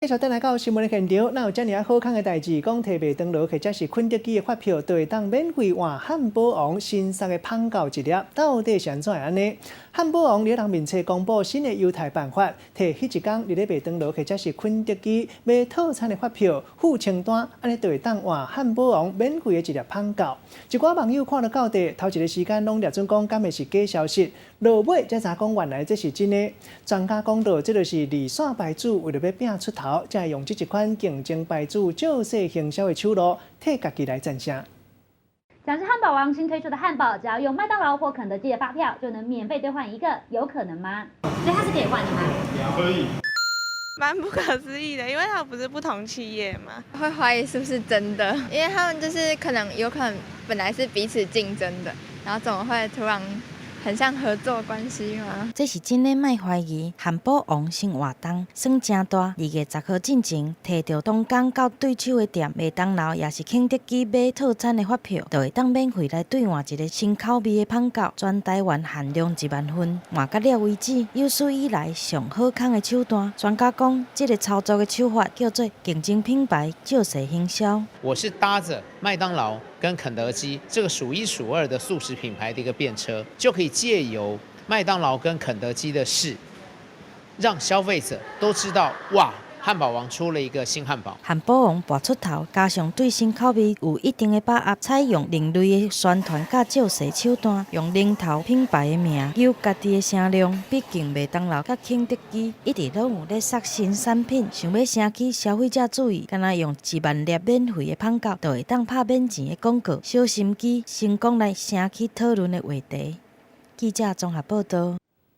继续转来到新闻的现场，哪有遮尔好康的代志？讲摕麦当劳或者是肯德基的发票，就会当免费换汉堡王新杀的胖狗一粒，到底是安怎安尼？汉堡王在人面册公布新的优待办法，摕迄一天你咧麦当劳或者是肯德基买套餐的发票付清单，安尼就会当换汉堡王免费的一粒胖狗。一寡网友看到到底，头一个时间拢掠准讲，敢会是假消息？落尾才查讲原来这是真的。专家讲到，这就是二线牌子为了要拼出头，才会用这一款竞争牌子借势行销的手路，替家己来战胜。像是汉堡王新推出的汉堡，只要用麦当劳或肯德基的发票，就能免费兑换一个，有可能吗？所以它是可以换的吗？可以。蛮不可思议的，因为它不是不同企业嘛，会怀疑是不是真的，因为他们就是有可能本来是彼此竞争的，然后怎么会突然很像合作关系吗？这是真的，莫怀疑。汉堡王新活动算真大，2月10号进前，摕到东港到对手的店，麦当劳也是肯德基买套餐的发票，就会当免费来兑换一个新口味的胖狗，全台湾限量1万份，换到了为止。有史以来上好康的手段，专家讲，这个操作的手法叫做竞争品牌借势行销。我是搭着麦当劳跟肯德基这个数一数二的速食品牌的一个便车，就可以借由麦当劳跟肯德基的事，让消费者都知道，哇，汉堡王出了一个新汉堡。汉堡王拔出头，加上对新口味有一定的把握，采用另类的宣传甲借势手段，用领头品牌的名，有家己的声量。毕竟麦当劳甲肯德基一直拢有咧杀新产品，想要升起消费者注意，敢若用1万粒免费的胖狗，就会当拍免钱的广告，小心机成功来升起讨论的话题。记者综合报道。